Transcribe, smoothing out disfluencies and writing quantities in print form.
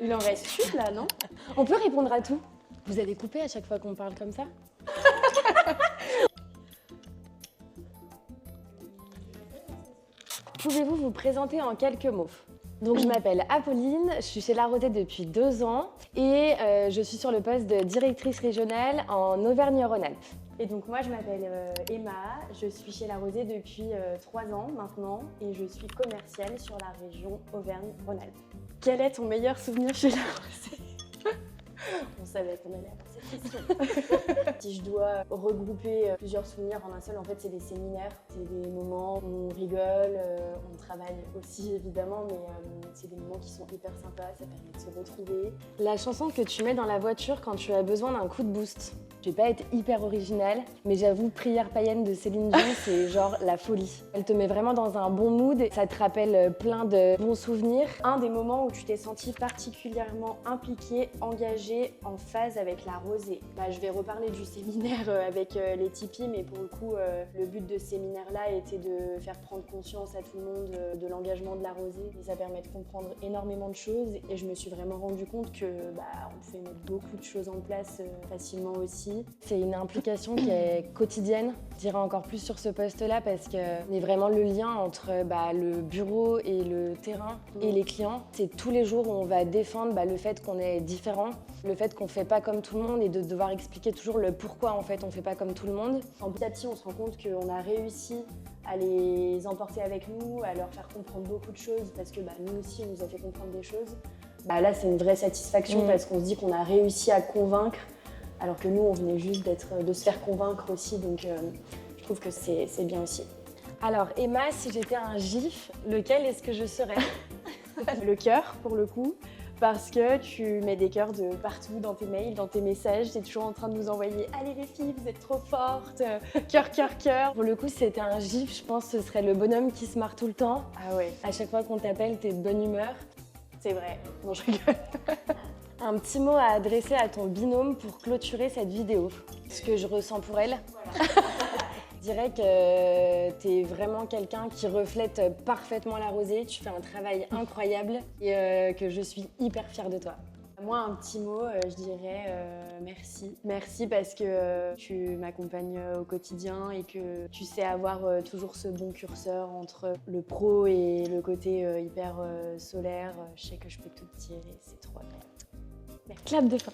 Il en reste une là, non? On peut répondre à tout. Vous allez couper à chaque fois qu'on parle comme ça? Pouvez-vous vous présenter en quelques mots? Donc je m'appelle Apolline, je suis chez La Rosée depuis 2 ans et je suis sur le poste de directrice régionale en Auvergne-Rhône-Alpes. Et donc moi je m'appelle Emma, je suis chez La Rosée depuis 3 ans maintenant et je suis commerciale sur la région Auvergne-Rhône-Alpes. Quel est ton meilleur souvenir chez La Rosée? On savait qu'on allait avoir cette question. Si je dois regrouper plusieurs souvenirs en un seul, en fait c'est des séminaires, c'est des moments où on rigole, on travaille aussi évidemment, mais c'est des moments qui sont hyper sympas, ça permet de se retrouver. La chanson que tu mets dans la voiture quand tu as besoin d'un coup de boost. Je vais pas être hyper originale, mais j'avoue, Prière païenne de Céline Dion, c'est genre la folie. Elle te met vraiment dans un bon mood, ça te rappelle plein de bons souvenirs. Un des moments où tu t'es sentie particulièrement impliquée, engagée, en phase avec La Rosée. Je vais reparler du séminaire avec les tipis, mais pour le coup, le but de ce séminaire-là était de faire prendre conscience à tout le monde de l'engagement de La Rosée. Et ça permet de comprendre énormément de choses et je me suis vraiment rendu compte que on pouvait mettre beaucoup de choses en place facilement aussi. C'est une implication qui est quotidienne, je dirais encore plus sur ce poste-là parce qu'on est vraiment le lien entre le bureau et le terrain et les clients. C'est tous les jours où on va défendre le fait qu'on est différent, le fait qu'on ne fait pas comme tout le monde et de devoir expliquer toujours le pourquoi en fait on ne fait pas comme tout le monde. Petit à petit, on se rend compte qu'on a réussi à les emporter avec nous, à leur faire comprendre beaucoup de choses parce que nous aussi, on nous a fait comprendre des choses. Là, c'est une vraie satisfaction parce qu'on se dit qu'on a réussi à convaincre alors que nous, on venait juste de se faire convaincre aussi, donc je trouve que c'est bien aussi. Alors Emma, si j'étais un gif, lequel est-ce que je serais? Le cœur, pour le coup, parce que tu mets des cœurs de partout dans tes mails, dans tes messages, tu es toujours en train de nous envoyer « Allez les filles, vous êtes trop fortes, cœur, cœur, cœur ». Pour le coup, si c'était un gif, je pense que ce serait le bonhomme qui se marre tout le temps. Ah ouais. À chaque fois qu'on t'appelle, t'es de bonne humeur. C'est vrai, non je rigole. Un petit mot à adresser à ton binôme pour clôturer cette vidéo. Ce que je ressens pour elle. Voilà. Je dirais que tu es vraiment quelqu'un qui reflète parfaitement La Rosée. Tu fais un travail incroyable et que je suis hyper fière de toi. Moi, un petit mot, je dirais merci. Merci parce que tu m'accompagnes au quotidien et que tu sais avoir toujours ce bon curseur entre le pro et le côté hyper solaire. Je sais que je peux tout tirer, c'est trop agréable. Clap de fin.